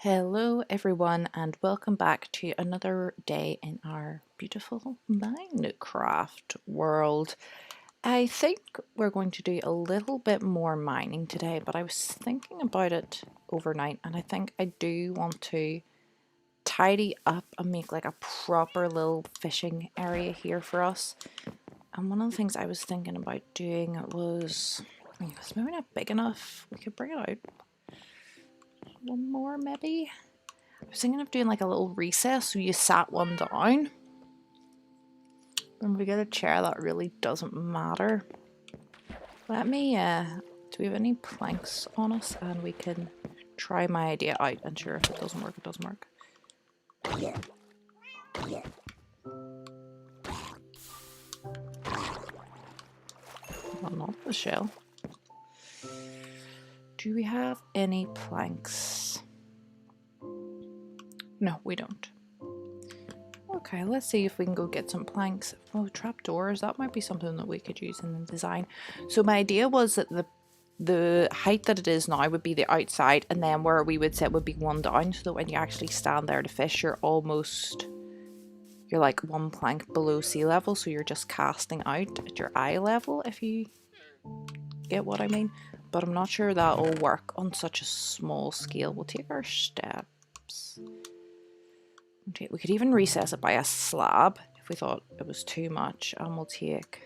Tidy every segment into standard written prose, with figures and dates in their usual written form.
Hello, everyone, and welcome back to another day in our beautiful Minecraft world. I think we're going to do a little bit more mining today, but I was thinking about it overnight, and I think I do want to tidy up and make like a proper little fishing area here for us. And one of the things I was thinking about doing was, it's maybe not big enough. We could bring it out one more, maybe. I was thinking of doing like a little recess so you sat one down. And we get a chair that really doesn't matter. Let me, do we have any planks on us? And we can try my idea out, and sure, if it doesn't work, it doesn't work. Well, not the shell. Do we have any planks? No, we don't. Okay, let's see if we can go get some planks. Oh, trapdoors, that might be something that we could use in the design. So my idea was that the height that it is now would be the outside, and then where we would sit would be one down, so that when you actually stand there to fish, you're like one plank below sea level, so you're just casting out at your eye level, if you get what I mean. But I'm not sure that'll work on such a small scale. We'll take our steps. Okay, we could even recess it by a slab if we thought it was too much, and we'll take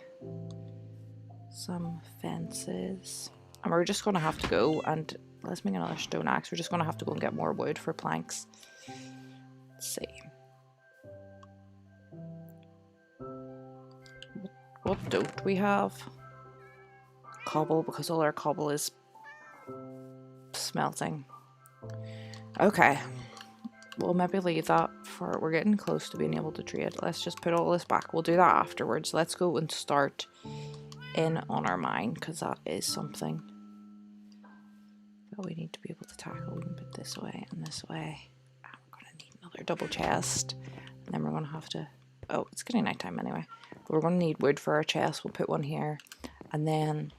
some fences. And we're just going to have to go and let's make another stone axe. We're just going to have to go and get more wood for planks. Let's see. What don't we have? Cobble, because all our cobble is smelting. Okay. We'll maybe leave that for... We're getting close to being able to trade. Let's just put all this back. We'll do that afterwards. Let's go and start in on our mine, because that is something that we need to be able to tackle. We can put this way and this way. And we're going to need another double chest. And then we're going to have to... Oh, it's getting nighttime anyway. But we're going to need wood for our chest. We'll put one here. And then...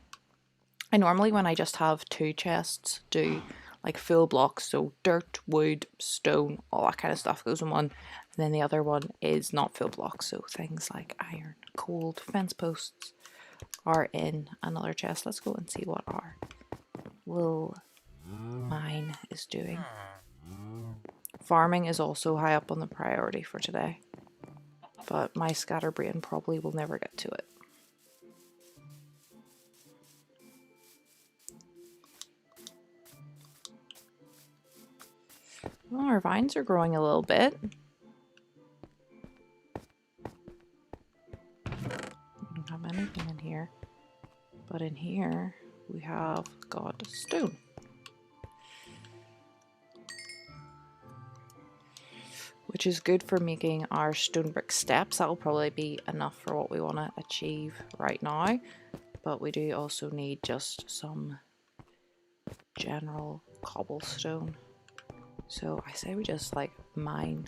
I normally, when I just have two chests, do like full blocks. So dirt, wood, stone, all that kind of stuff goes in one. And then the other one is not full blocks. So things like iron, coal, fence posts are in another chest. Let's go and see what our little mine is doing. Farming is also high up on the priority for today, but my scatterbrain probably will never get to it. Well, our vines are growing a little bit. We don't have anything in here, but in here we have got stone. Which is good for making our stone brick steps. That will probably be enough for what we want to achieve right now. But we do also need just some general cobblestone. So I say we just like mine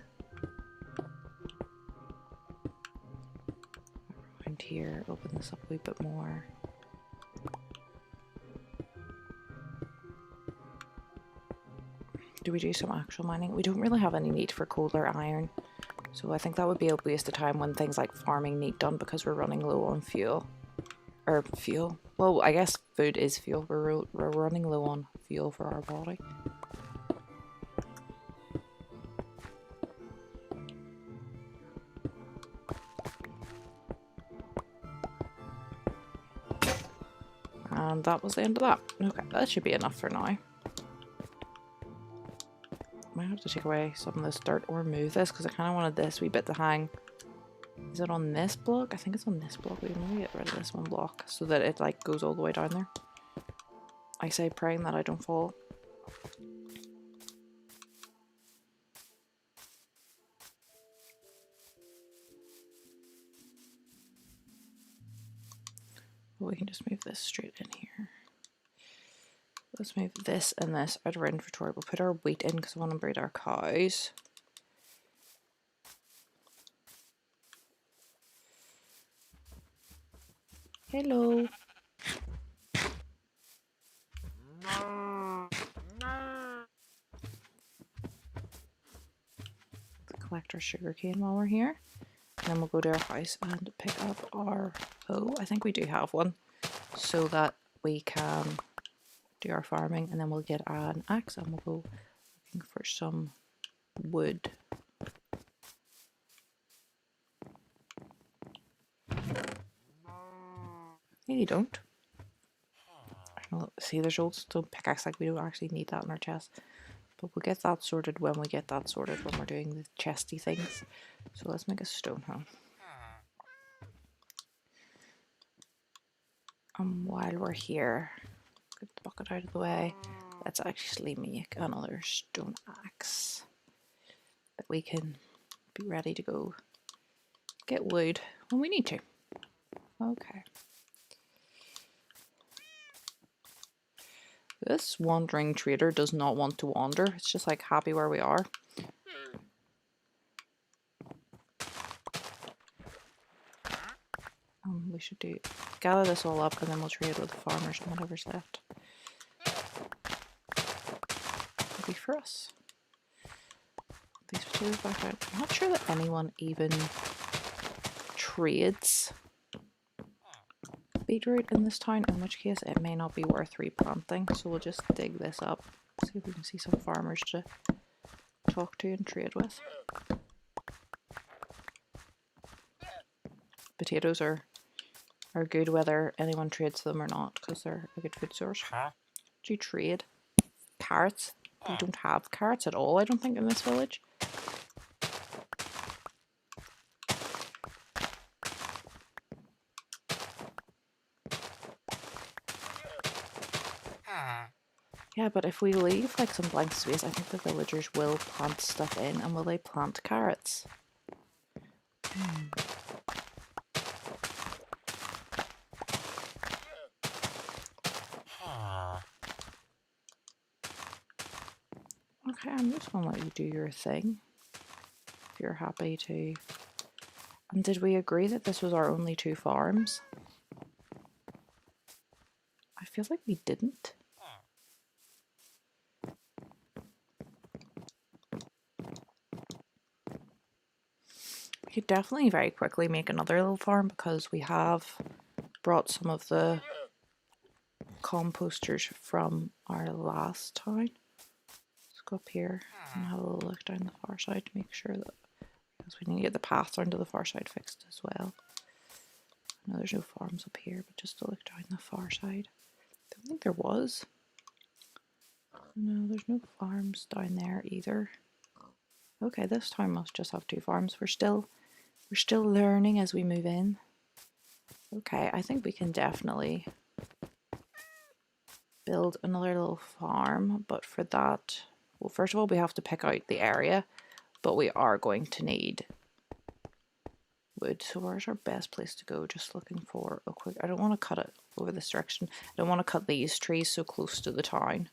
around here, open this up a wee bit more. Do we do some actual mining? We don't really have any need for coal or iron, so I think that would be a waste of time when things like farming need done, because we're running low on fuel. Or fuel? Well, I guess food is fuel. We're running low on fuel for our body. And that was the end of that. Okay, that should be enough for now. Might have to take away some of this dirt or move this, because I kind of wanted this wee bit to hang. Is it on this block? I think it's on this block. We can maybe get rid of this one block so that it like goes all the way down there. I say praying that I don't fall. But we can just move this straight in here. Let's move this and this out of our inventory. We'll put our wheat in because I want to breed our cows. Hello. collect our sugarcane while we're here. And then we'll go to our house and pick up our hoe. I think we do have one, so that we can do our farming, and then we'll get an axe and we'll go looking for some wood. Yeah, you don't. See, there's also pickaxe, like we don't actually need that in our chest. But we'll get that sorted when we get that sorted, when we're doing the chesty things. So let's make a stone hoe. And while we're here, get the bucket out of the way, let's actually make another stone axe that we can be ready to go get wood when we need to. Okay. This wandering trader does not want to wander. It's just like happy where we are. We should gather this all up and then we'll trade with the farmers and whatever's left. Maybe for us. These potatoes back out. I'm not sure that anyone even trades beetroot in this town, in which case it may not be worth replanting. So we'll just dig this up, see if we can see some farmers to talk to and trade with. Potatoes are good whether anyone trades them or not, because they're a good food source. Do you trade carrots? We don't have carrots at all, I don't think, in this village. Yeah, but if we leave like some blank space, I think the villagers will plant stuff in. And will they plant carrots? Okay, I'm just gonna let you do your thing if you're happy to. And did we agree that this was our only 2 farms? I feel like we didn't. We could definitely very quickly make another little farm because we have brought some of the composters from our last town. Let's go up here and have a little look down the far side to make sure that, because we need to get the path down to the far side fixed as well. I know there's no farms up here, but just to look down the far side. I don't think there was. No, there's no farms down there either. Okay, this town must just have 2 farms. We're still learning as we move in. Okay, I think we can definitely build another little farm, but for that, well, first of all, we have to pick out the area, but we are going to need wood. So where's our best place to go? Just looking for a quick, I don't want to cut it over this direction. I don't want to cut these trees so close to the town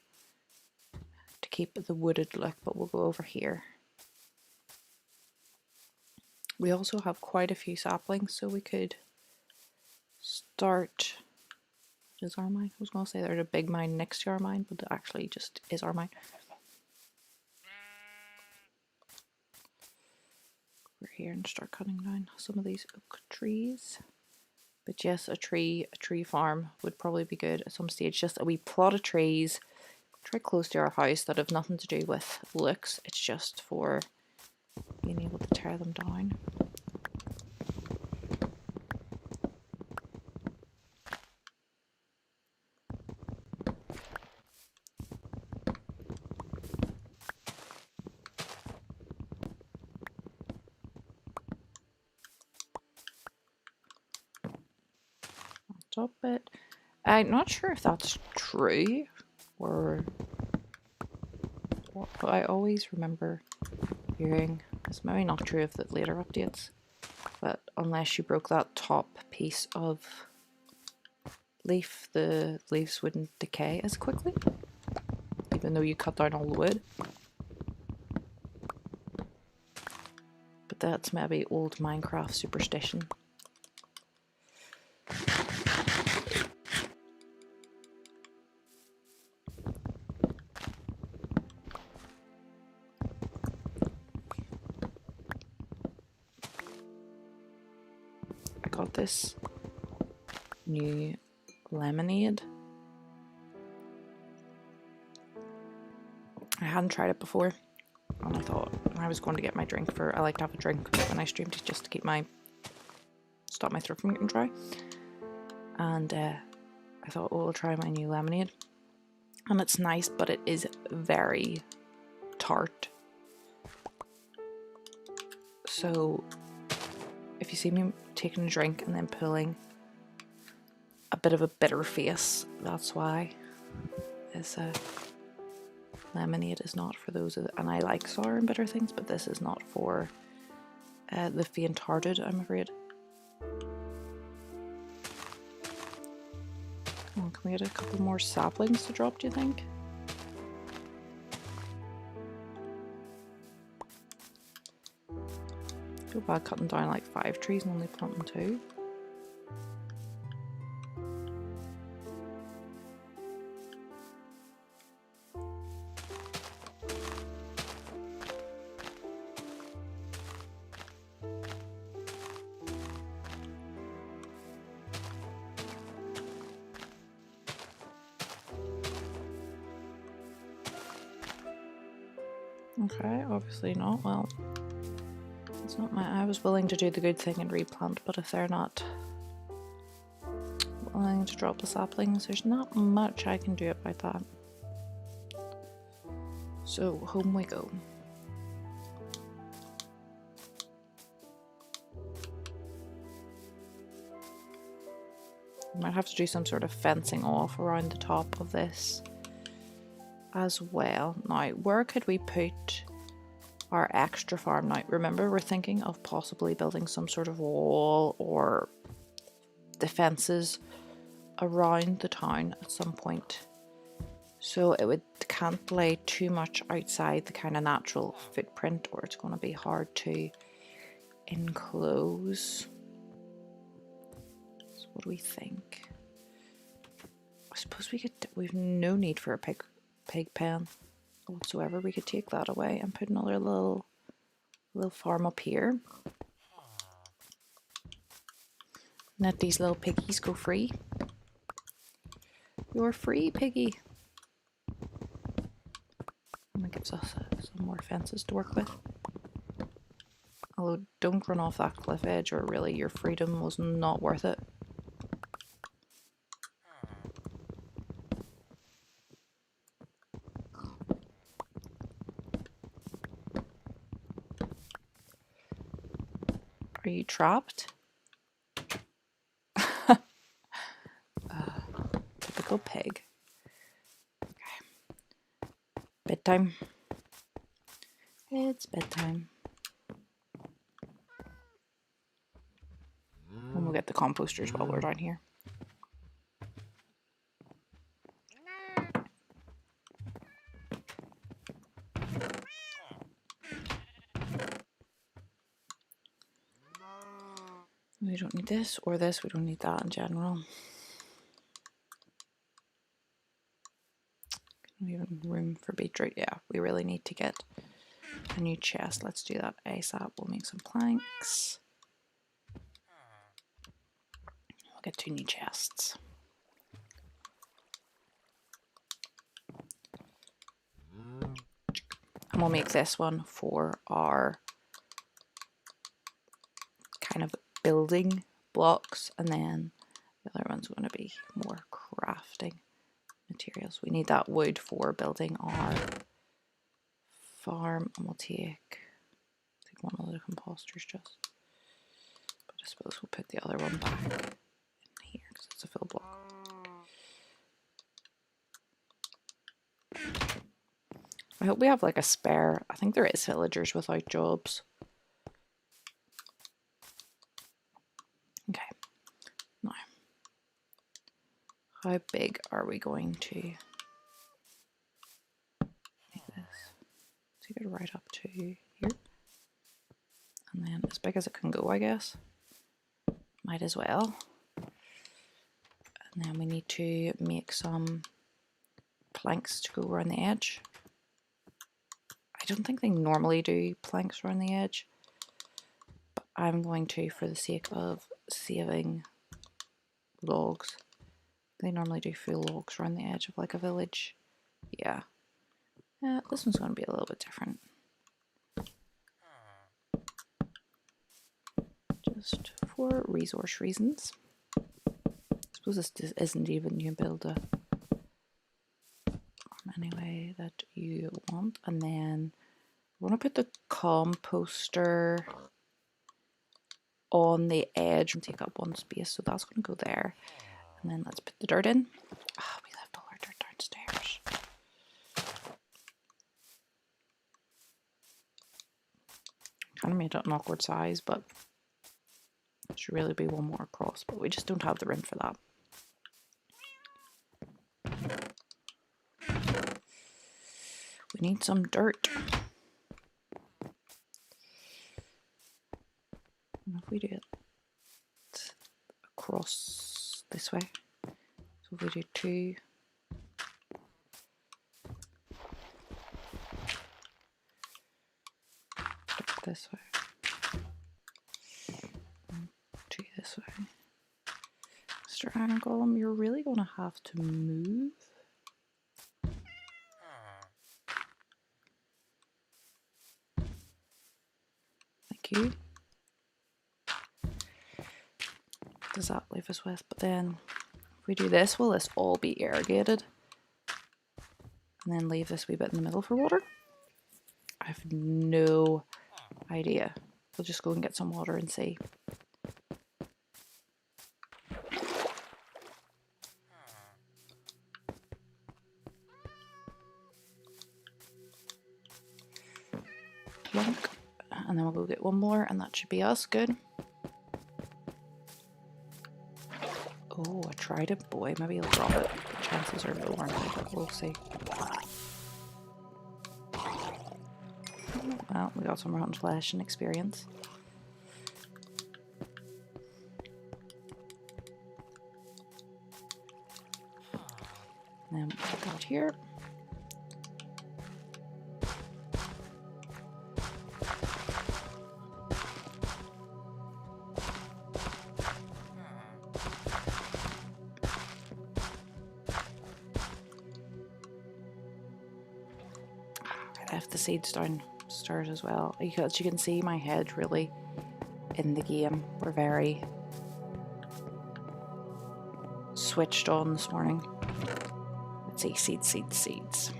to keep the wooded look, but we'll go over here. We also have quite a few saplings, so we could start. Is our mine? I was going to say there's a big mine next to our mine, but it actually just is our mine. We're here and start cutting down some of these oak trees. But yes, a tree farm would probably be good at some stage. Just a wee plot of trees, try close to our house, that have nothing to do with looks. It's just for being able to tear them down. Top it. I'm not sure if that's true or what, but I always remember hearing, it's maybe not true of the later updates, but unless you broke that top piece of leaf, the leaves wouldn't decay as quickly, even though you cut down all the wood. But that's maybe old Minecraft superstition. got this new lemonade. I hadn't tried it before, and I thought I was going to get my drink I like to have a drink when I stream just to keep stop my throat from getting dry. And I thought, oh, I'll try my new lemonade. And it's nice, but it is very tart. So if you see me taking a drink and then pulling a bit of a bitter face, that's why. Lemonade is not for those, and I like sour and bitter things, but this is not for the faint-hearted, I'm afraid. Oh, can we get a couple more saplings to drop, do you think? Go back cutting down like 5 trees and only planting 2. Okay, obviously not. Well, it's not I was willing to do the good thing and replant, but if they're not willing to drop the saplings, there's not much I can do about that. So home we go. Might have to do some sort of fencing off around the top of this as well. Now, where could we put our extra farm? Now, remember, we're thinking of possibly building some sort of wall or defenses around the town at some point. So it can't lay too much outside the kind of natural footprint, or it's going to be hard to enclose. So what do we think? I suppose we've no need for a pig pen whatsoever. We could take that away and put another little farm up here. Let these little piggies go free. You're free, piggy. And that gives us some more fences to work with. Although, don't run off that cliff edge, or really your freedom was not worth it. Are you trapped? Typical pig. Okay. Bedtime. It's bedtime. And we'll get the composters while we're down here. We don't need this or this. We don't need that in general. Even room for beetroot. Yeah, we really need to get a new chest. Let's do that ASAP. We'll make some planks. We'll get 2 new chests. And we'll make this one for our kind of building blocks, and then the other one's going to be more crafting materials. We need that wood for building our farm, and we'll take one of the composters just. But I suppose we'll put the other one back in here because it's a full block. I hope we have like a spare. I think there is villagers without jobs. Okay. Now, how big are we going to make this? Take it right up to here. And then as big as it can go, I guess. Might as well. And then we need to make some planks to go around the edge. I don't think they normally do planks around the edge, but I'm going to for the sake of saving logs. They normally do full logs around the edge of like a village. Yeah. This one's going to be a little bit different. Just for resource reasons. I suppose this isn't even you build a anyway that you want, and then we want to put the composter on the edge and take up one space, so that's going to go there. And then let's put the dirt in. Ah, we left all our dirt downstairs. Kind of made it an awkward size, but it should really be one more across, but we just don't have the room for that. We need some dirt. And if we do it across this way, so if we do 2, this way, and 2 this way. Mr. Iron Golem, you're really going to have to move. Thank you. Does that leave us with? But then if we do this, will this all be irrigated? And then leave this wee bit in the middle for water? I have no idea. We'll just go and get some water and see. Plunk. And then we'll go get one more, and that should be us. Good. Oh, I tried it, boy. Maybe he'll drop it. The chances are low, aren't they? But we'll see. Well, we got some rotten flesh and experience. And then we'll put that here. I left the seeds downstairs as well. As you can see, my head really in the game. We're very switched on this morning. Let's see, seeds.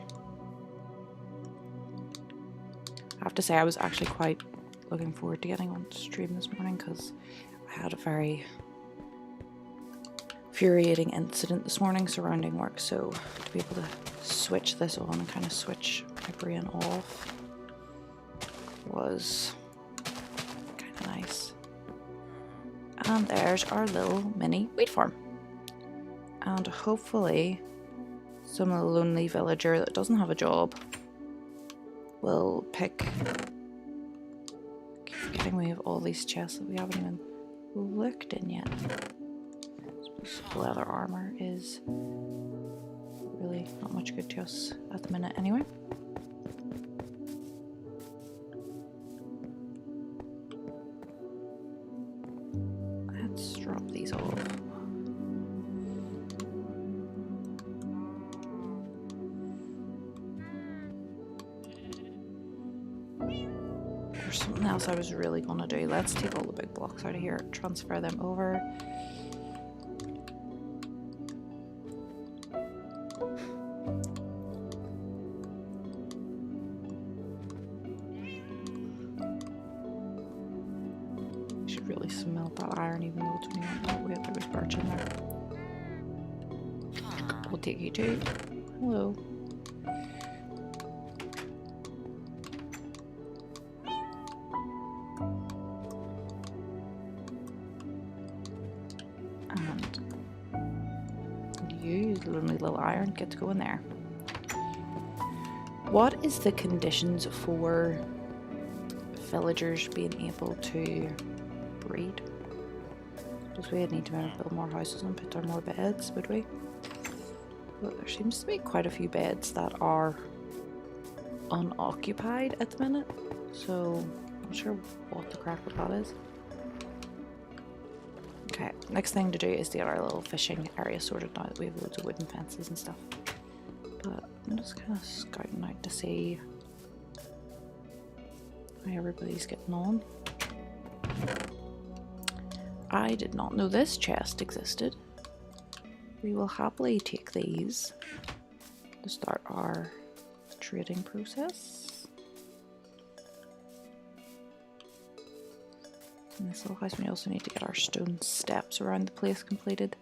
I have to say I was actually quite looking forward to getting on stream this morning because I had a very infuriating incident this morning surrounding work, so to be able to switch this on and kind of switch my brain off was kind of nice. And there's our little mini wheat farm. And hopefully some lonely villager that doesn't have a job will pick. Keep forgetting we have all these chests that we haven't even looked in yet. I suppose leather armor is really not much good to us at the minute anyway. Let's drop these off. There's something else I was really gonna do. Let's take all the big blocks out of here, transfer them over. Should really smelt that iron even though it's only one way. There was birch in there. We'll take you too. Hello. And you, lonely little iron, get to go in there. What is the conditions for villagers being able to breed? Because we need to build more houses and put down more beds, would we? But there seems to be quite a few beds that are unoccupied at the minute, so I'm not sure what the crack with that is. Okay, next thing to do is to get our little fishing area sorted now that we have loads of wooden fences and stuff. But I'm just kind of scouting out to see how everybody's getting on. I did not know this chest existed. We will happily take these to start our trading process. In this little house we also need to get our stone steps around the place completed.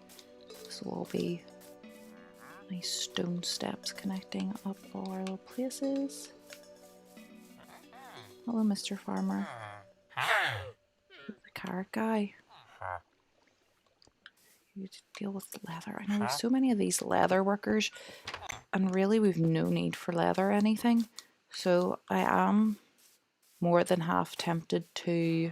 This will all be nice stone steps connecting up all our little places. Hello, Mr. Farmer. The carrot guy. You deal with the leather. I know we have so many of these leather workers, and really we've no need for leather or anything. So I am more than half tempted to...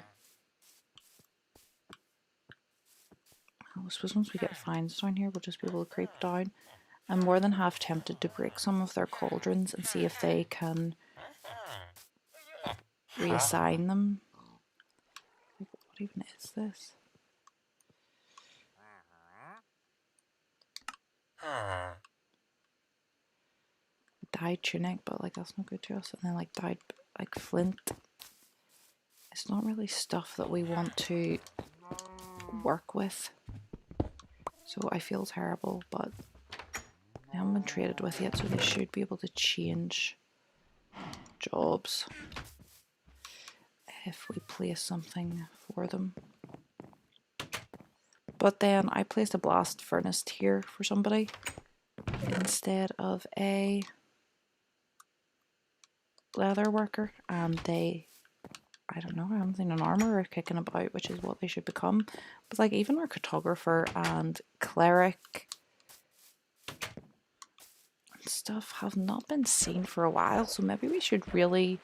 I suppose once we get fines down here, we'll just be able to creep down. I'm more than half tempted to break some of their cauldrons and see if they can reassign them. What even is this? Dyed tunic, but like that's not good to us. And then like dyed like flint. It's not really stuff that we want to work with. So I feel terrible, but I haven't been traded with yet, so they should be able to change jobs if we place something for them. But then I placed a blast furnace here for somebody instead of a leather worker, and they, I don't know, I haven't seen an armourer kicking about, which is what they should become. But like even our cartographer and cleric and stuff have not been seen for a while, so maybe we should really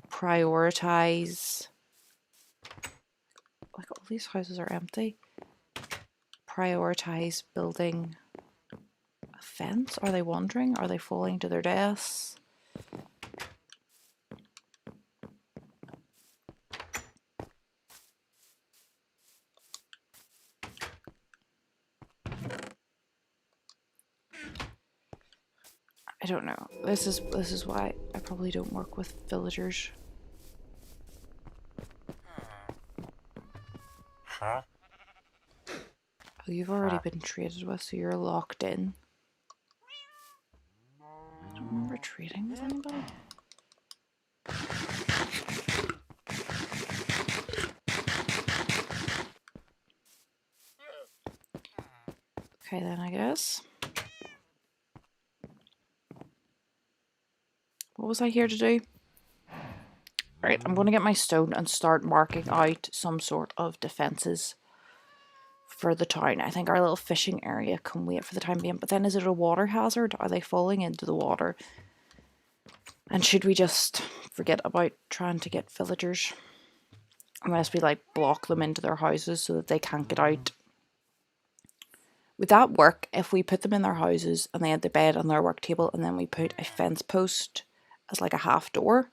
prioritize, like all these houses are empty, prioritize building a fence. Are they wandering? Are they falling to their deaths? I don't know. This is why I probably don't work with villagers. Oh, you've already been traded with, so you're locked in. I don't remember trading with anybody. Okay then, I guess. What was I here to do? Right, I'm going to get my stone and start marking out some sort of defences for the town. I think our little fishing area can wait for the time being, but then is it a water hazard? Are they falling into the water? And should we just forget about trying to get villagers? Unless we like block them into their houses so that they can't get out. Would that work if we put them in their houses and they had the bed on their work table and then we put a fence post as like a half door?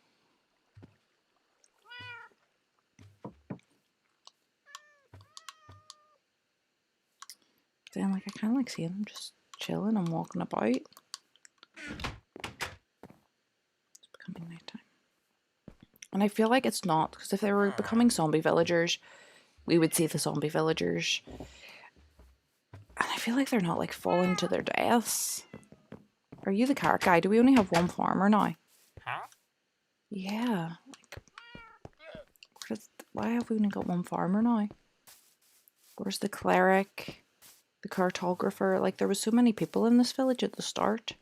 Then like I kind of like seeing them just chilling and walking about. It's becoming nighttime. And I feel like it's not, because if they were becoming zombie villagers, we would see the zombie villagers. And I feel like they're not like falling to their deaths. Are you the carrot guy? Do we only have one farmer now? Yeah. Like, why have we only got one farmer now? Where's the cleric? The cartographer? Like there was so many people in this village at the start.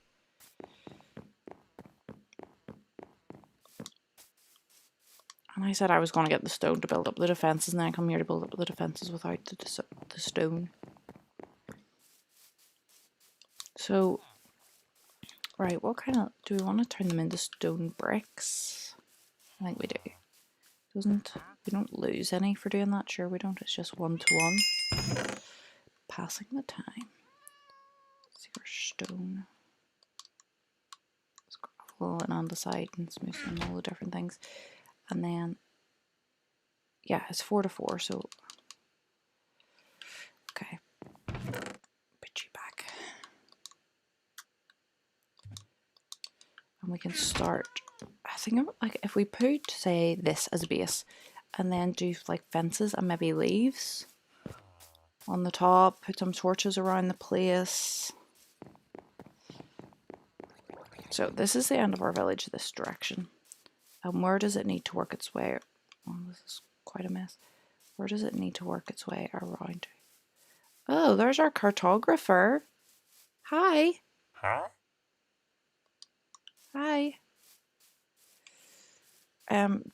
And I said I was going to get the stone to build up the defences, and then I come here to build up the defences without the stone. So, right, what kind of, do we want to turn them into stone bricks? I think we do. We don't lose any for doing that, sure we don't, it's just 1-to-1. Passing the time. Let's see our stone. It's gravel and andesite and smooth and all the different things. And then, yeah, it's 4-to-4, so And we can start, I think, like if we put, say, this as a base and then do like fences and maybe leaves on the top, put some torches around the place. So this is the end of our village, this direction. And where does it need to work its way? Oh, this is quite a mess. Where does it need to work its way around? Oh, there's our cartographer. Hi. Huh? Hi.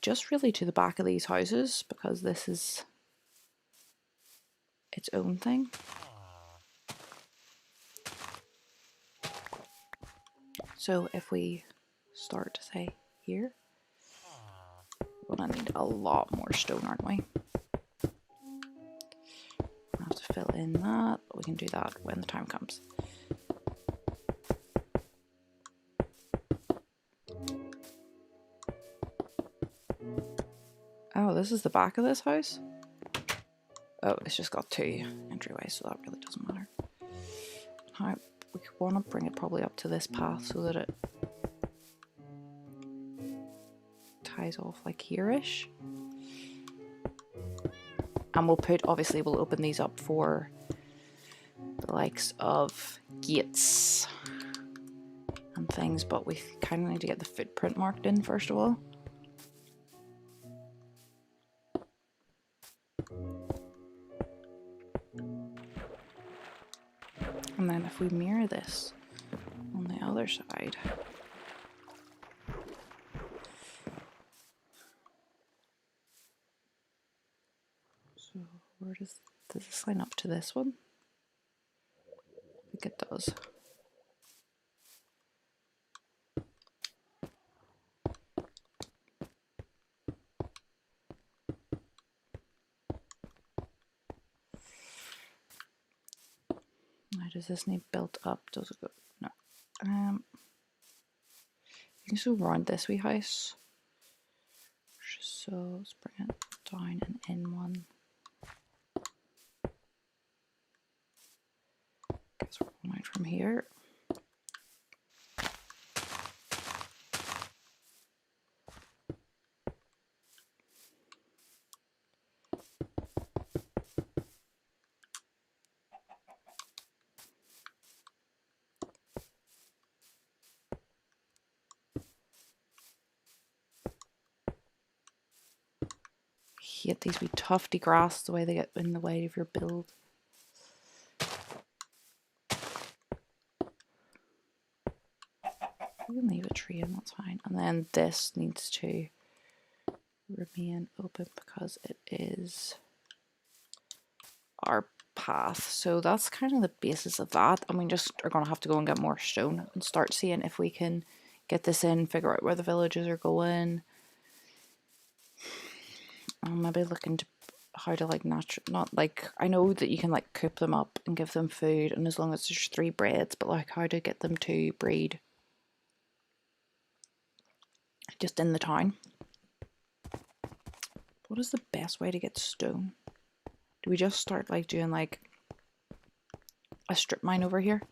Just really to the back of these houses, because this is its own thing. So if we start, say, here, we're gonna need a lot more stone, aren't we? I have to fill in that, but we can do that when the time comes. Oh, this is the back of this house? Oh, it's just got 2 entryways, so that really doesn't matter. Now, we want to bring it probably up to this path so that it ties off like here-ish. And we'll put, obviously we'll open these up for the likes of gates and things, but we kind of need to get the footprint marked in first of all. And then if we mirror this on the other side, so where does this line up to this one? I think it does. Now, does this need built up? Does it go? No. You can still round this wee house. So let's bring it down and in one. Guess we're going out from here. Hate these wee tufty grass, the way they get in the way of your build. We can leave a tree in, that's fine. And then this needs to remain open because it is our path. So that's kind of the basis of that. And we just are going to have to go and get more stone and start seeing if we can get this in, figure out where the villages are going. Maybe look into how to like not like, I know that you can like coop them up and give them food, and as long as there's 3 breeds, but like how to get them to breed just in the town. What is the best way to get stone? Do we just start like doing like a strip mine over here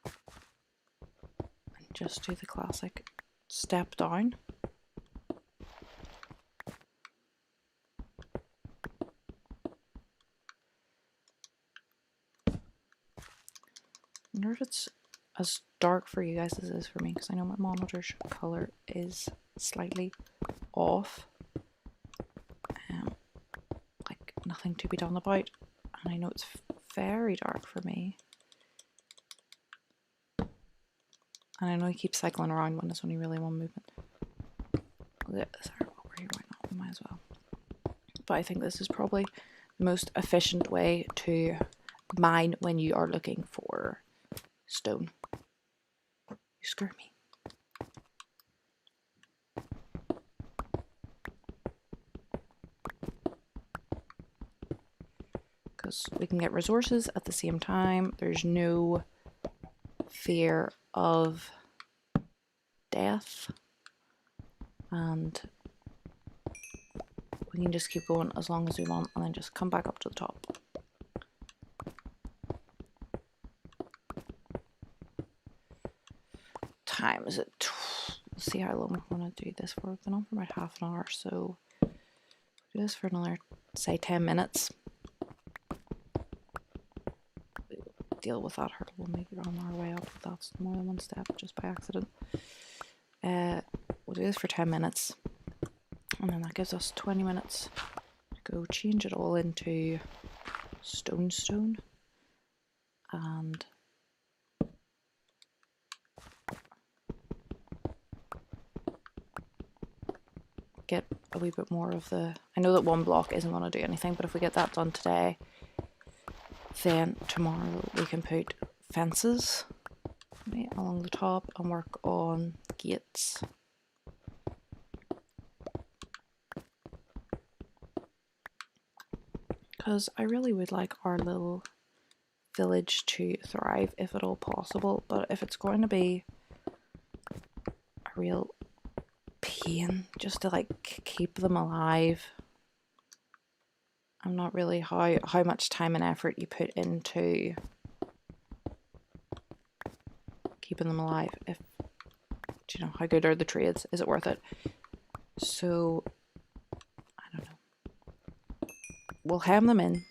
and just do the classic step down? I wonder if it's as dark for you guys as it is for me, because I know my monitor's color is slightly off. Like nothing to be done about, and I know it's very dark for me. And I know he keeps cycling around when it's only really one movement. Look at this arrow over here, why not? We might as well. But I think this is probably the most efficient way to mine when you are looking for stone. You scare me. Because we can get resources at the same time. There's no fear of death. And we can just keep going as long as we want and then just come back up to the top. Time is it see how long we want to do this for. We've been on for about half an hour, so do this for another, say, 10 minutes. Deal with that hurdle when we run our way up. That's more than one step just by accident. We'll do this for 10 minutes, and then that gives us 20 minutes to go change it all into stone, and get a wee bit more of the... I know that one block isn't going to do anything, but if we get that done today, then tomorrow we can put fences right along the top and work on gates. Because I really would like our little village to thrive if at all possible, but if it's going to be a real pain just to like keep them alive, I'm not really how much time and effort you put into keeping them alive. If, do you know, how good are the trades? Is it worth it? So I don't know. We'll hem them in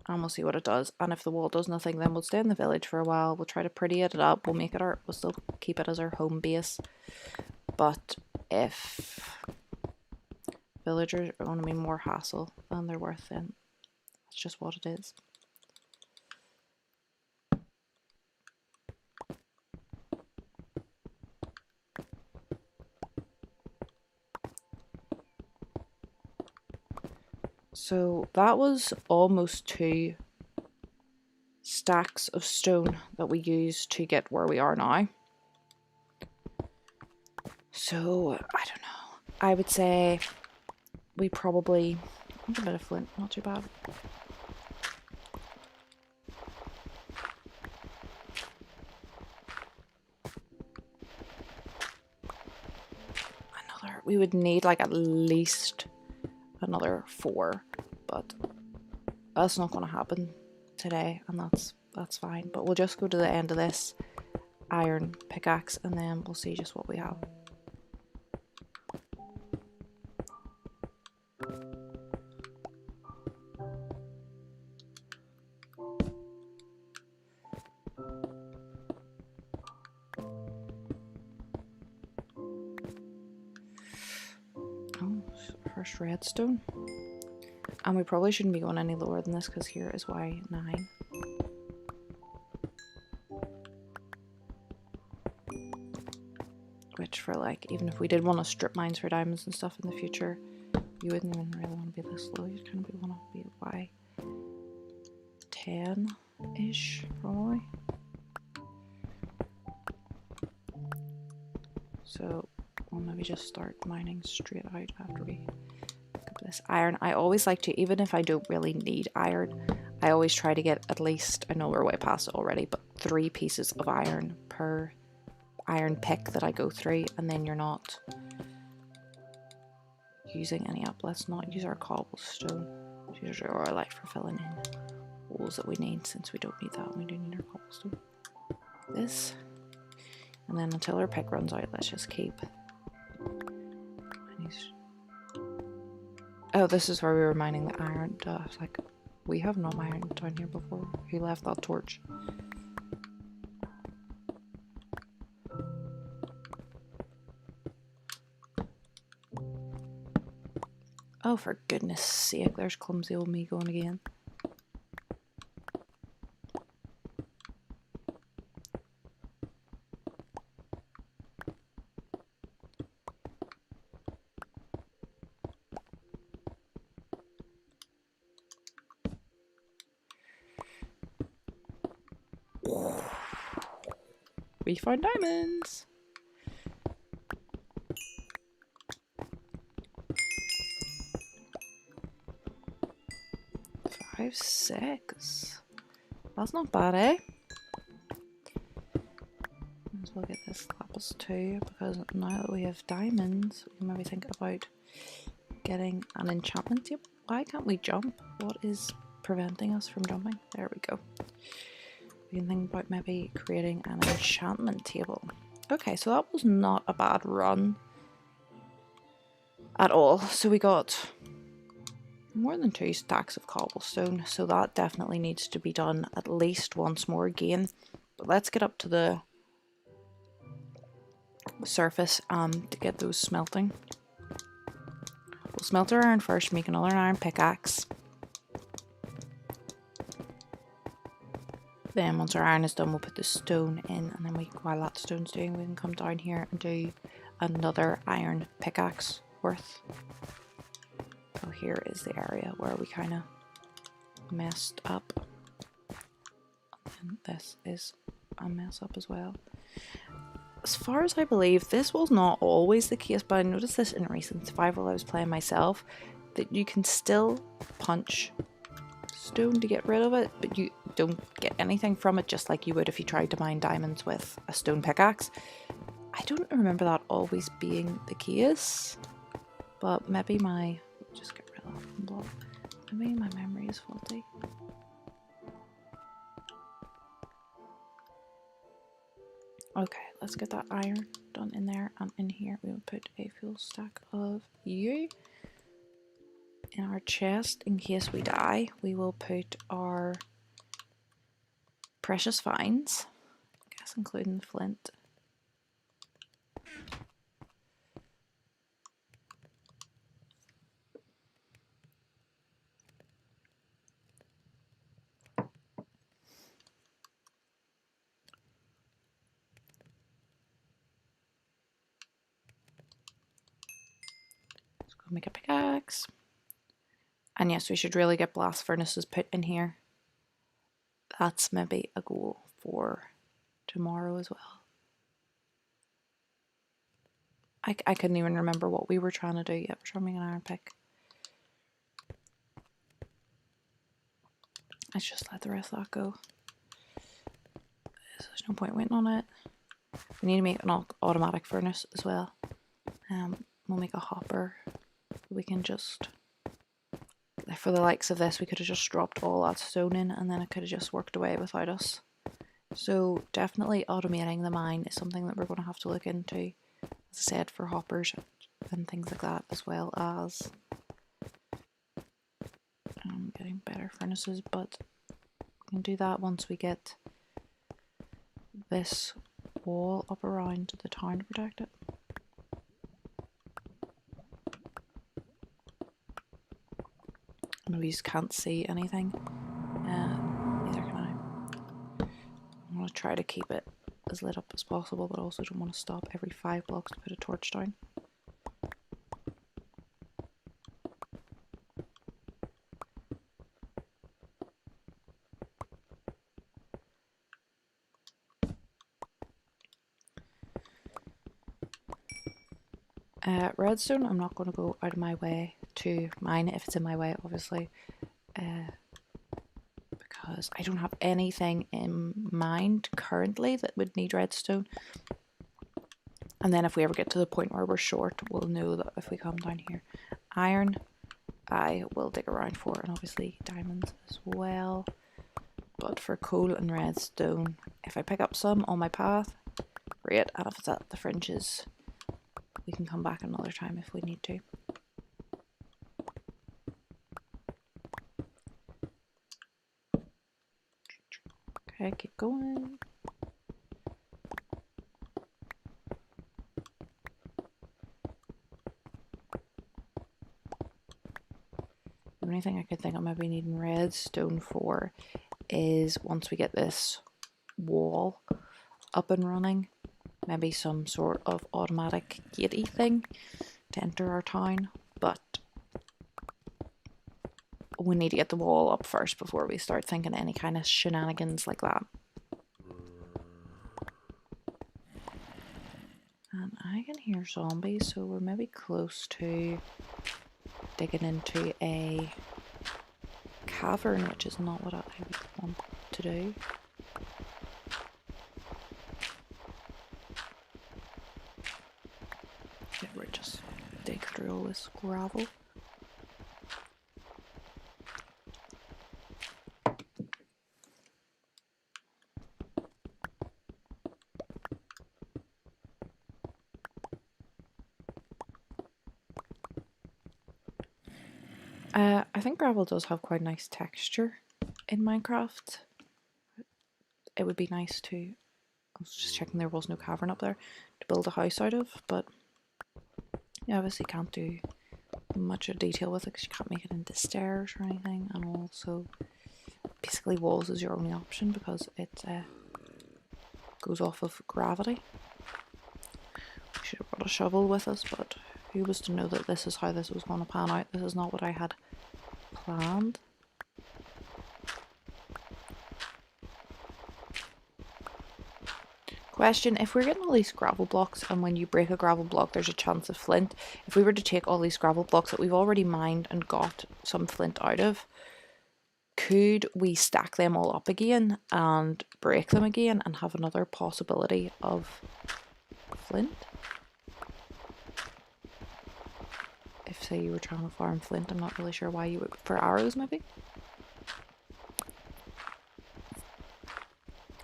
and we'll see what it does. And if the wall does nothing, then we'll stay in the village for a while. We'll try to pretty it up. We'll make it our, we'll still keep it as our home base. But if villagers are going to be more hassle than they're worth, then that's just what it is. So that was almost 2 stacks of stone that we used to get where we are now. So I don't know. I would say we probably... a bit of flint, not too bad. We would need like at least another 4, but that's not going to happen today, and that's fine. But we'll just go to the end of this iron pickaxe and then we'll see just what we have. First redstone, and we probably shouldn't be going any lower than this because here is Y9. Which, for like, even if we did want to strip mines for diamonds and stuff in the future, you wouldn't even really want to be this low. You'd kind of want to be at Y10-ish probably. So we'll maybe just start mining straight out after we pick up this iron. I always like to, even if I don't really need iron, I always try to get at least, I know we're way past it already, but 3 pieces of iron per iron pick that I go through, and then you're not using any up. Let's not use our cobblestone. Let's use our light for filling in holes that we need, since we don't need that. We do need our cobblestone. This. And then until our pick runs out, let's just keep... Oh, this is where we were mining the iron. Duh, I was like, we have no iron down here before. Who left that torch? Oh, for goodness sake, there's clumsy old me going again. We found diamonds! 5, 6. That's not bad, eh? Might as well get this lapis too, because now that we have diamonds, we can maybe think about getting an enchantment table. Why can't we jump? What is preventing us from jumping? There we go. We can think about maybe creating an enchantment table. Okay, so that was not a bad run at all. So we got more than 2 stacks of cobblestone, so that definitely needs to be done at least once more again. But let's get up to the surface to get those smelting. We'll smelt our iron first, make another iron pickaxe. Then once our iron is done, we'll put the stone in, and then while that stone's doing, we can come down here and do another iron pickaxe worth. So here is the area where we kind of messed up. And this is a mess up as well. As far as I believe, this was not always the case, but I noticed this in recent survival I was playing myself, that you can still punch stone to get rid of it, but you don't get anything from it, just like you would if you tried to mine diamonds with a stone pickaxe. I don't remember that always being the case, but maybe just get rid of that block. Maybe my memory is faulty. Okay, let's get that iron done in there, and in here we will put a full stack of you. In our chest, in case we die, we will put our precious finds, I guess including the flint. Let's go make a pickaxe. And yes, we should really get blast furnaces put in here. That's maybe a goal for tomorrow as well. I couldn't even remember what we were trying to do yet. We're trying to make an iron pick. Let's just let the rest of that go. There's no point waiting on it. We need to make an automatic furnace as well. We'll make a hopper. We can just, for the likes of this, we could have just dropped all that stone in and then it could have just worked away without us. So definitely automating the mine is something that we're going to have to look into, as I said, for hoppers and things like that, as well as getting better furnaces, but we can do that once we get this wall up around the town to protect it. And we just can't see anything, neither can I. I'm going to try to keep it as lit up as possible, but also don't want to stop every 5 blocks to put a torch down. Redstone, I'm not going to go out of my way to mine it if it's in my way, obviously, because I don't have anything in mind currently that would need redstone. And then if we ever get to the point where we're short, we'll know that if we come down here. Iron, I will dig around for, and obviously diamonds as well. But for coal and redstone, if I pick up some on my path, great, and if it's at the fringes, we can come back another time if we need to. Okay, keep going. The only thing I could think of maybe needing redstone for is once we get this wall up and running, maybe some sort of automatic gatey thing to enter our town, but we need to get the wall up first before we start thinking any kind of shenanigans like that. And I can hear zombies, so we're maybe close to digging into a cavern, which is not what I would want to do. Yeah, we're just dig through all this gravel. I think gravel does have quite nice texture in Minecraft. It would be nice to, I was just checking there was no cavern up there to build a house out of, but you obviously can't do much of detail with it because you can't make it into stairs or anything, and also basically walls is your only option because it goes off of gravity. We should have brought a shovel with us, but who was to know that this is how this was going to pan out? This is not what I had planned. Question, if we're getting all these gravel blocks and when you break a gravel block there's a chance of flint, if we were to take all these gravel blocks that we've already mined and got some flint out of, could we stack them all up again and break them again and have another possibility of flint? If, say, you were trying to farm flint, I'm not really sure why you would. For arrows, maybe?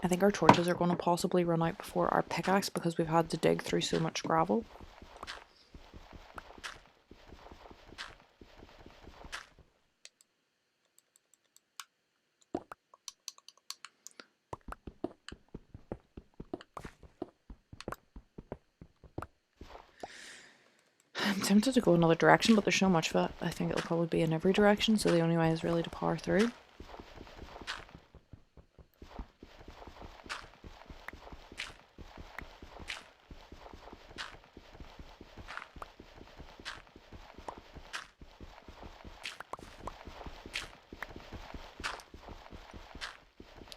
I think our torches are going to possibly run out before our pickaxe because we've had to dig through so much gravel. I'm tempted to go another direction, but there's so much of it. I think it'll probably be in every direction, so the only way is really to power through.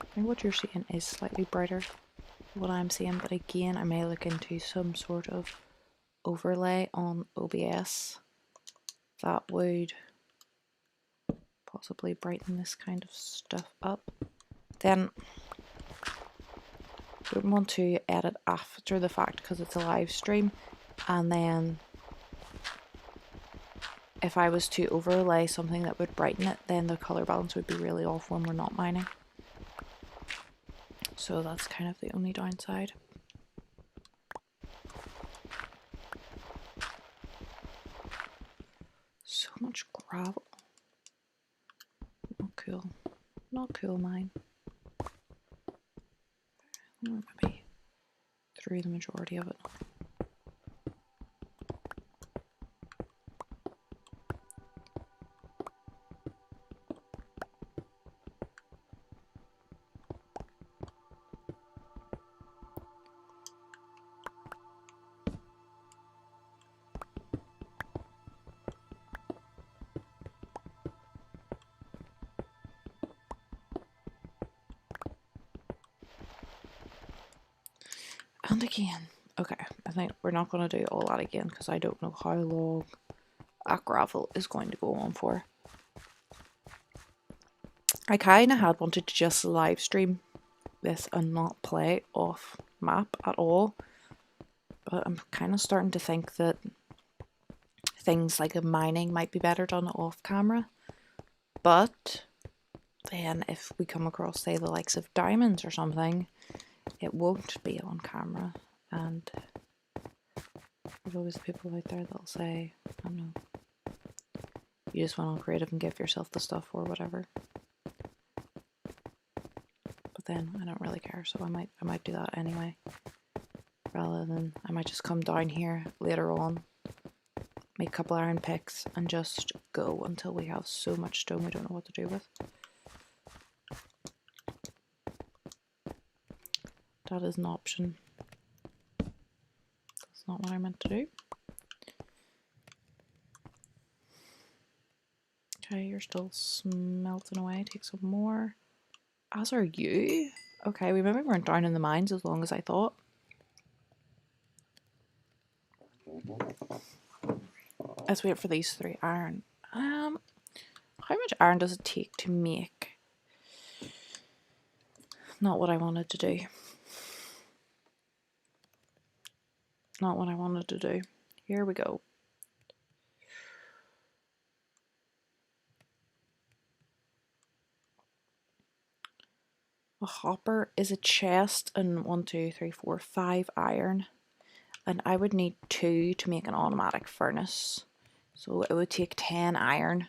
I think what you're seeing is slightly brighter than what I'm seeing, but again, I may look into some sort of overlay on OBS that would possibly brighten this kind of stuff up. Then I don't want to edit after the fact because it's a live stream, and then if I was to overlay something that would brighten it, then the color balance would be really off when we're not mining. So that's kind of the only downside. So much gravel. Not cool. Not cool, mine. Maybe through the majority of it. And again, okay, I think we're not going to do all that again because I don't know how long that gravel is going to go on for. I kind of had wanted to just live stream this and not play off map at all, but I'm kind of starting to think that things like a mining might be better done off camera. But then if we come across, say, the likes of diamonds or something, it won't be on camera, and there's always people out there that'll say, I don't know, you just went on creative and give yourself the stuff or whatever. But then I don't really care, so I might do that anyway. Rather than, I might just come down here later on, make a couple iron picks and just go until we have so much stone we don't know what to do with. That is an option. That's not what I meant to do. Okay, you're still smelting away. Take some more. As are you. Okay, we maybe weren't down in the mines as long as I thought. Let's wait for these 3 iron. How much iron does it take to make? Not what I wanted to do. Not what I wanted to do. Here we go. A hopper is a chest and 1, 2, 3, 4, 5 iron. And I would need 2 to make an automatic furnace. So it would take 10 iron.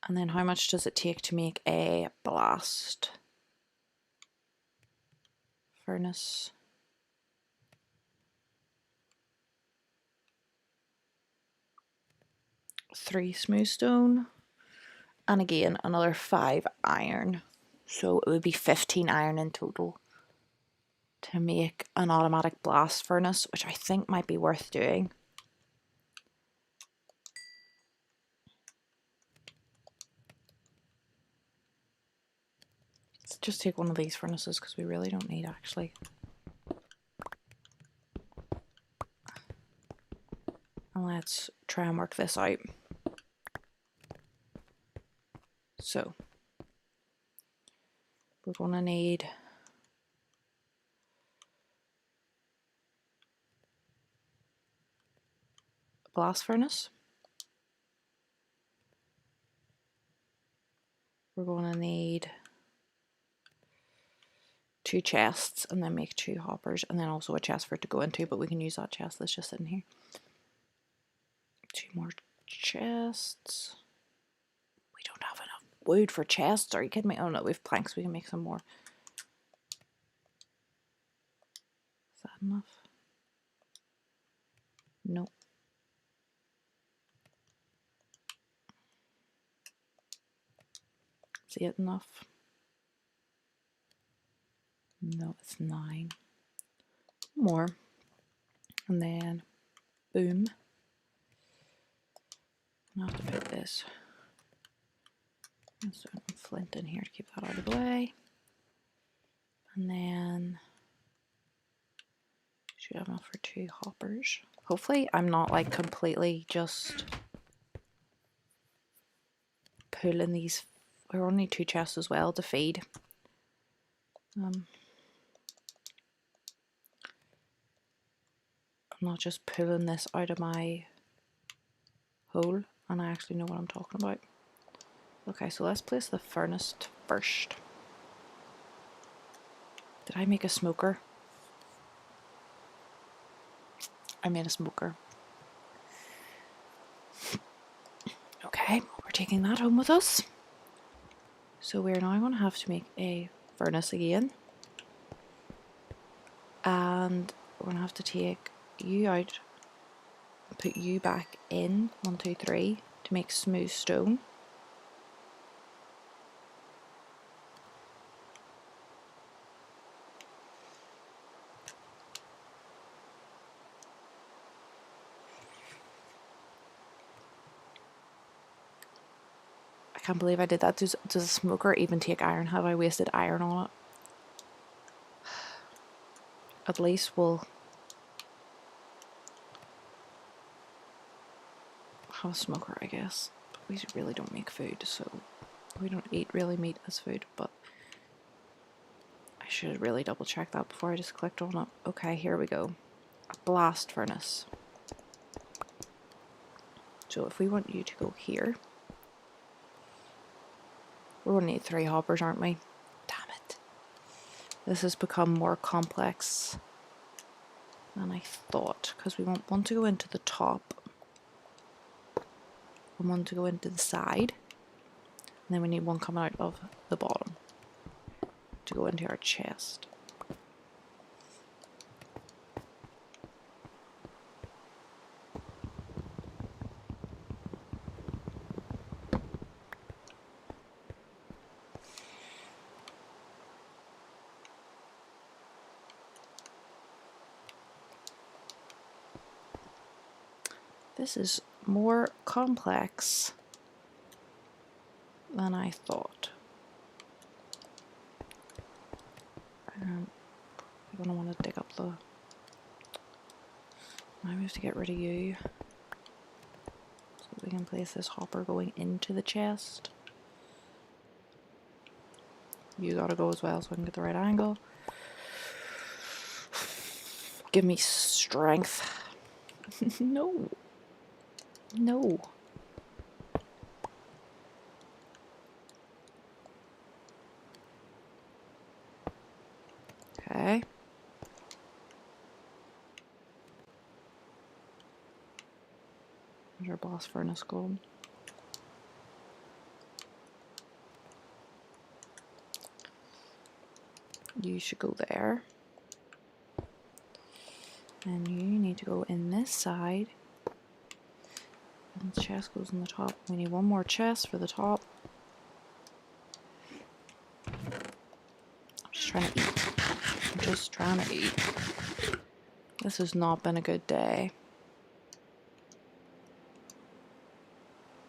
And then how much does it take to make a blast furnace? 3 smooth stone. And again, another 5 iron. So it would be 15 iron in total to make an automatic blast furnace, which I think might be worth doing. Let's just take one of these furnaces because we really don't need actually. And let's try and work this out. So we're going to need a blast furnace. We're going to need 2 chests and then make 2 hoppers and then also a chest for it to go into, but we can use that chest that's just sitting here. 2 more chests. We don't have enough wood for chests. Are you kidding me? Oh no, we have planks. We can make some more. Is that enough? Nope. Is 8 enough? No, it's 9. More. And then, boom. I'll have to put this flint in here to keep that out of the way. And then, should have enough for 2 hoppers. Hopefully I'm not like completely just pulling these. We're only 2 chests as well to feed. I'm not just pulling this out of my hole, and I actually know what I'm talking about. Okay, so let's place the furnace first. Did I make a smoker? I made a smoker. Okay, we're taking that home with us. So we're now going to have to make a furnace again. And we're going to have to take you out and put you back in, 1, 2, 3, to make smooth stone. I can't believe I did that. Does a smoker even take iron? Have I wasted iron on it? At least we'll have a smoker, I guess. But we really don't make food, so we don't eat really meat as food, but I should really double check that before I just clicked on it. Okay, here we go. A blast furnace. So if we want you to go here, we're going to need 3 hoppers, aren't we? Damn it. This has become more complex than I thought, because we want one to go into the top and one to go into the side, and then we need one coming out of the bottom to go into our chest. This is more complex than I thought. I'm going to want to dig up the... Now we have to get rid of you, so we can place this hopper going into the chest. You gotta go as well so I can get the right angle. Give me strength. No. No. Okay. Where's our blast furnace going? You should go there. And you need to go in this side. And the chest goes in the top. We need one more chest for the top. I'm just trying to eat. I'm just trying to eat. This has not been a good day.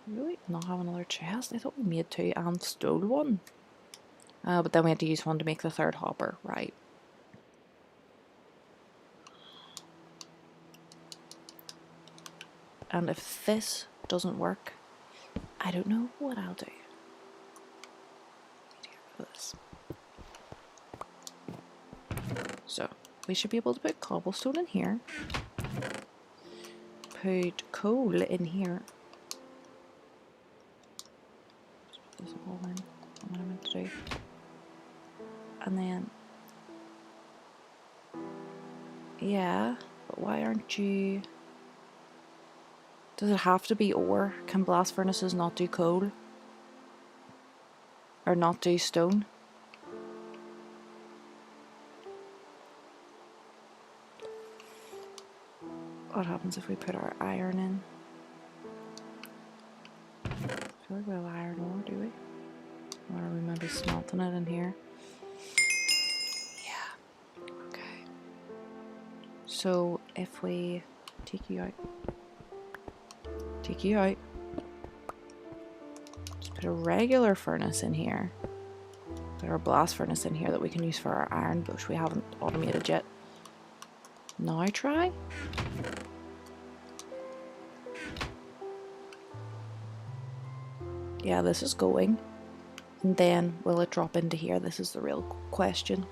Really? Not have another chest? I thought we made 2 and stole 1. But then we had to use 1 to make the 3rd hopper, right? And if this doesn't work, I don't know what I'll do. This. So we should be able to put cobblestone in here. Put coal in here. Just put this all in. What I meant to do. And then, yeah, but why aren't you? Does it have to be ore? Can blast furnaces not do coal? Or not do stone? What happens if we put our iron in? I feel like we have iron ore, do we? Or are we maybe smelting it in here? Yeah. Okay. So if we take you out. Take you out. Just put a regular furnace in here. Put our blast furnace in here that we can use for our iron, which we haven't automated yet. Now try. Yeah, this is going. And then will it drop into here? This is the real question.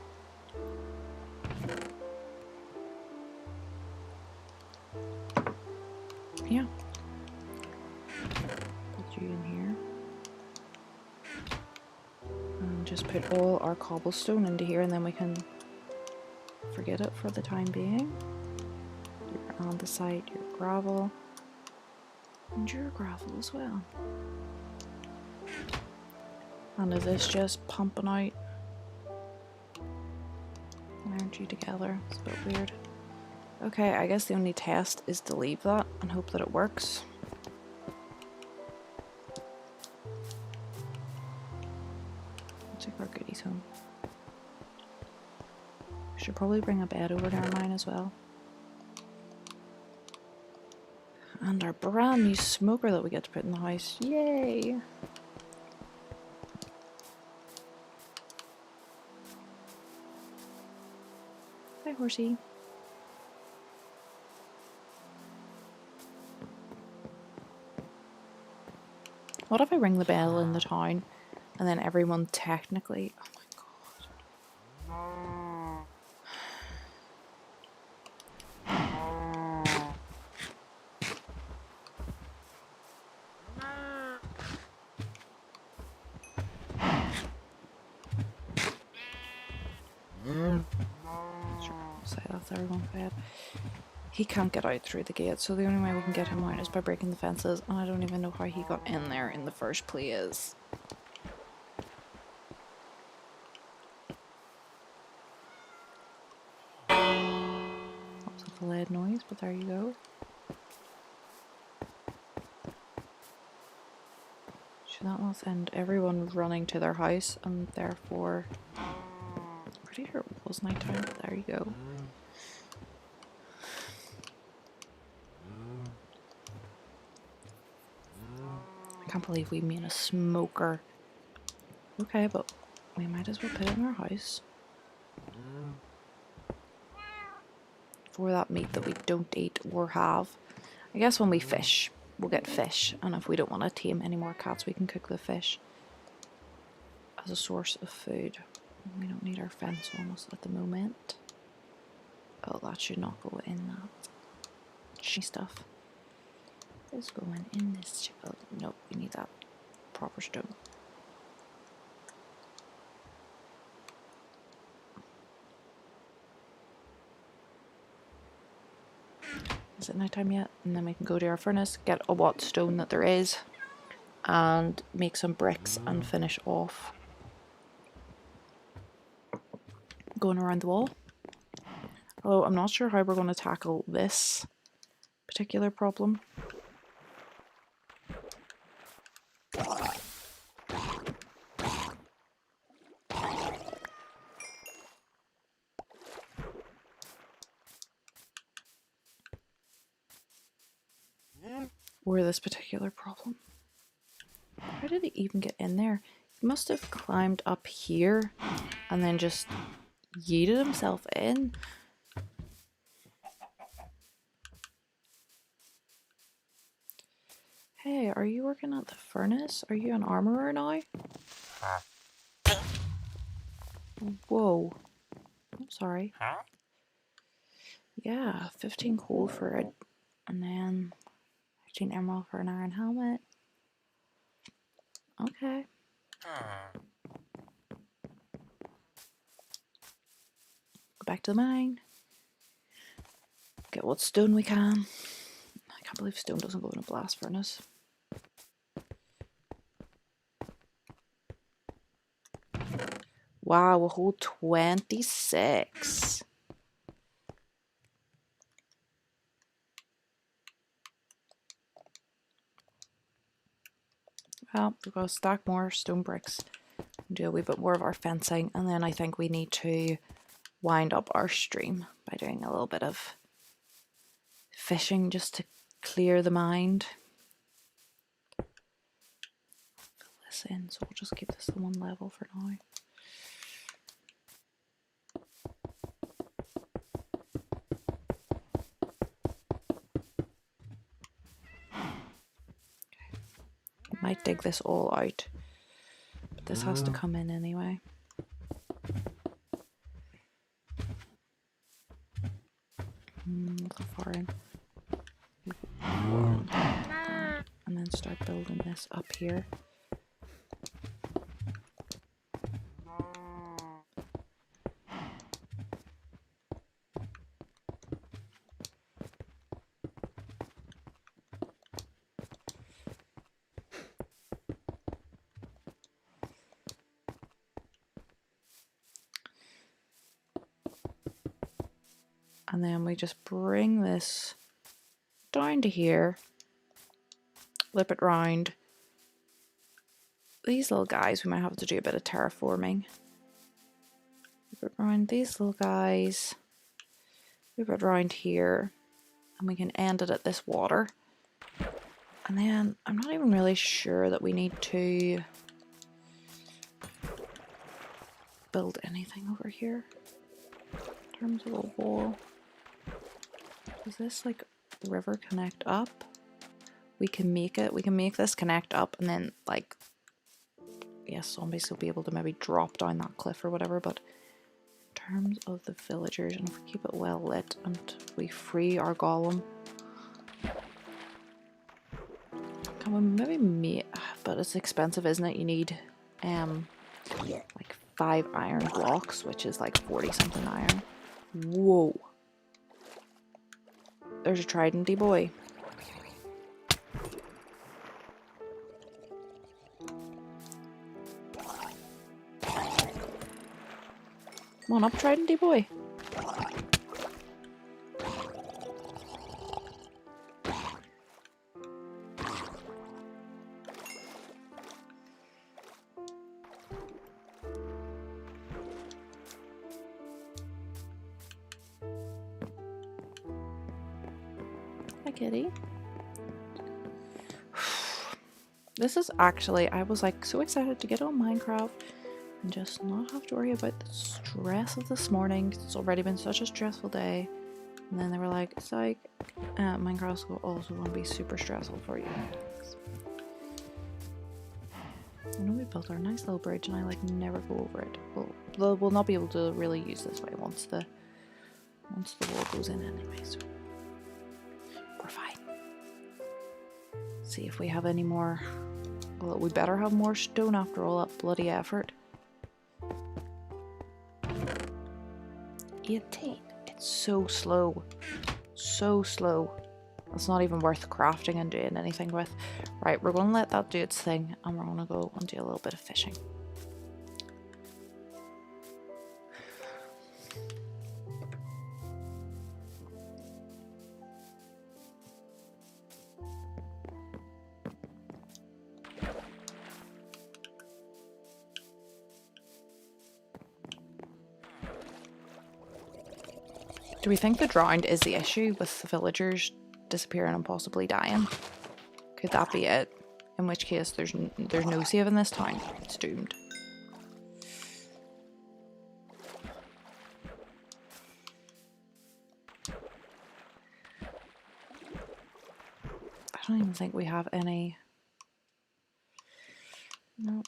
Yeah. Put you in here. And just put all our cobblestone into here, and then we can forget it for the time being. Your andesite, your gravel, and your gravel as well. And is this just pumping out energy together? It's a bit weird. Okay, I guess the only test is to leave that and hope that it works. Let's take our goodies home. We should probably bring a bed over to our mine as well. And our brand new smoker that we get to put in the house. Yay! Hi, horsey. What if I ring the bell in the town and then everyone technically... Oh my god. Sure, say that's everyone's bed. He can't get out through the gate, so the only way we can get him out is by breaking the fences, and I don't even know how he got in there in the first place. Lots of the lead noise, but there you go. Should that not send everyone running to their house, and therefore... I'm pretty sure it was nighttime, but there you go. I can't believe we made a smoker. Okay, but we might as well put it in our house. For that meat that we don't eat or have. I guess when we fish, we'll get fish. And if we don't want to tame any more cats, we can cook the fish as a source of food. We don't need our fence almost at the moment. Oh, that should not go in that. Stuff. Is going in this. Oh, no, we need that proper stone. Is it nighttime yet? And then we can go to our furnace, get a what stone that there is, and make some bricks and finish off going around the wall. Although I'm not sure how we're going to tackle this particular problem. Or this particular problem. How did he even get in there? He must have climbed up here and then just yeeted himself in. Hey, are you working at the furnace? Are you an armorer now? Whoa. I'm sorry. Yeah, 15 coal for it. And then 15 emerald for an iron helmet. Okay. Go back to the mine. Get what stone we can. I can't believe stone doesn't go in a blast furnace. Wow, a whole 26. Well, we've got to stack more stone bricks and do a wee bit more of our fencing, and then I think we need to wind up our stream by doing a little bit of fishing just to clear the mind. Fill this in, so we'll just keep this at one level for now. Might dig this all out, but this has to come in anyway. Go far in. And then start building this up here. And then we just bring this down to here, flip it round. These little guys, we might have to do a bit of terraforming. Flip it round these little guys, flip it round here, and we can end it at this water. And then I'm not even really sure that we need to build anything over here in terms of a wall. Does this like river connect up? We can make it. We can make this connect up, and then like, yes, zombies will be able to maybe drop down that cliff or whatever. But in terms of the villagers, and if we keep it well lit and we free our golem, can we maybe make? But it's expensive, isn't it? You need like 5 iron blocks, which is like 40 something iron. Whoa. There's a tridenty boy. Come on up, tridenty boy. Hi, kitty. This is actually, I was like so excited to get on Minecraft and just not have to worry about the stress of this morning. It's already been such a stressful day. And then they were like, it's like, Minecraft's also going to be super stressful for you. I know we built our nice little bridge and I like never go over it. We'll not be able to really use this way once the wall goes in anyway, so we're fine. See if we have any more. Well, we better have more stone after all that bloody effort. 18. It's so slow. So slow. It's not even worth crafting and doing anything with. Right, we're going to let that do its thing and we're going to go and do a little bit of fishing. Do we think the drowned is the issue with the villagers disappearing and possibly dying? Could that be it? In which case there's no saving this town. It's doomed. I don't even think we have any. No.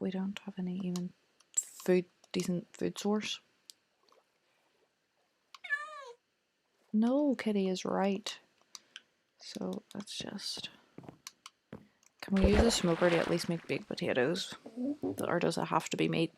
We don't have any even decent food source. No, Kitty is right. So let's just... Can we use a smoker to at least make baked potatoes? Or does it have to be meat?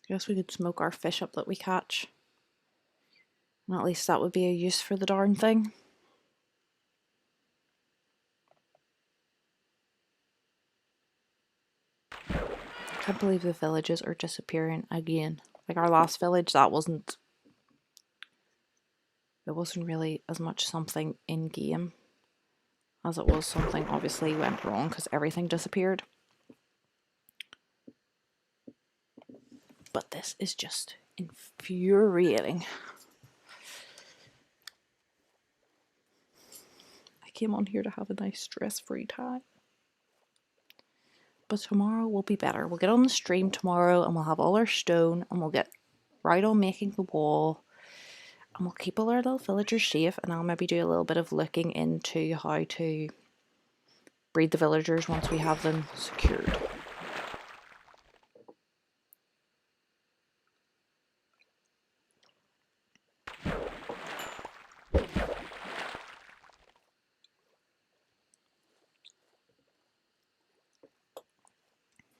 I guess we could smoke our fish up that we catch. And at least that would be a use for the darn thing. I can't believe the villages are disappearing again. Like our last village, it wasn't really as much something in game as it was something obviously went wrong because everything disappeared. But this is just infuriating. I came on here to have a nice stress-free time. But tomorrow will be better. We'll get on the stream tomorrow and we'll have all our stone and we'll get right on making the wall. And we'll keep all our little villagers safe, and I'll maybe do a little bit of looking into how to breed the villagers once we have them secured.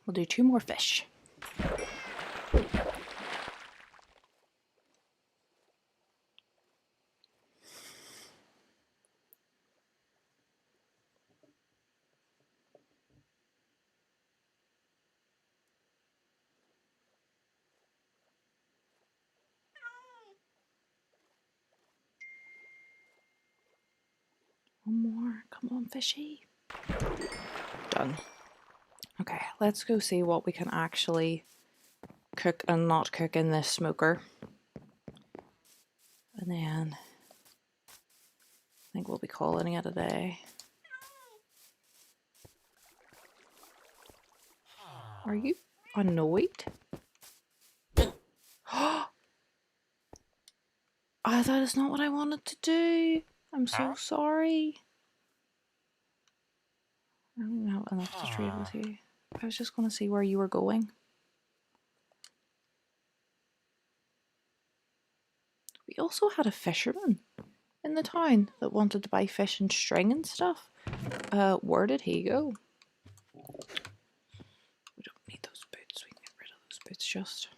We'll do 2 more fish. One more. Come on, fishy. Done. Okay, let's go see what we can actually cook and not cook in this smoker. And then I think we'll be calling it a day. Are you annoyed? Oh, that is not what I wanted to do. I'm so sorry. I don't have enough to trade with you. I was just going to see where you were going. We also had a fisherman in the town that wanted to buy fish and string and stuff. Where did he go? We don't need those boots. We can get rid of those boots just.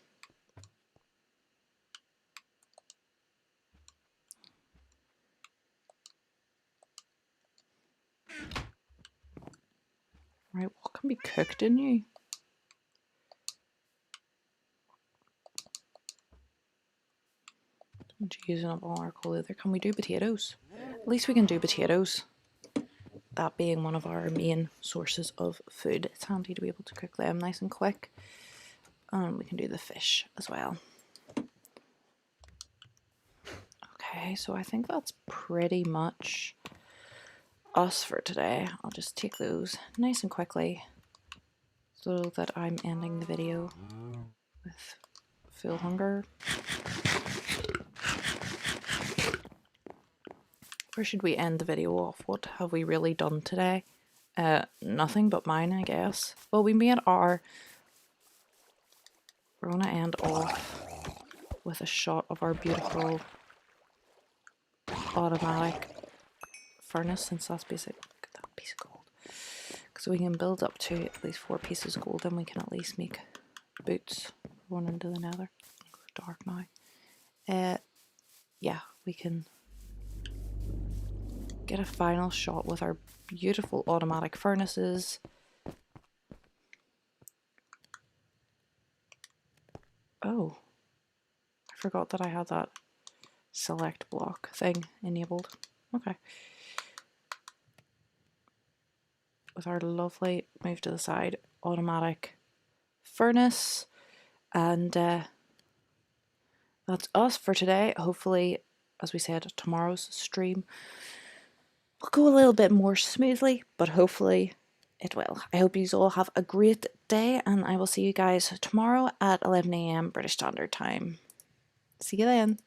Right, what can be cooked in you? Using up all our coal either. Can we do potatoes? At least we can do potatoes. That being one of our main sources of food. It's handy to be able to cook them nice and quick. And we can do the fish as well. Okay, so I think that's pretty much us for today. I'll just take those nice and quickly so that I'm ending the video with full hunger. Where should we end the video off? What have we really done today? Nothing but mine, I guess. Well, we made our... We're going to end off with a shot of our beautiful automatic furnace, since that's basic. Look at that piece of gold. Because we can build up to at least 4 pieces of gold, and we can at least make boots going into the nether. It's dark now. Yeah, we can get a final shot with our beautiful automatic furnaces. Oh, I forgot that I had that select block thing enabled. Okay. With our lovely, move to the side, automatic furnace. And that's us for today. Hopefully, as we said, tomorrow's stream will go a little bit more smoothly, but hopefully it will. I hope you all have a great day, and I will see you guys tomorrow at 11 a.m. British Standard Time. See you then.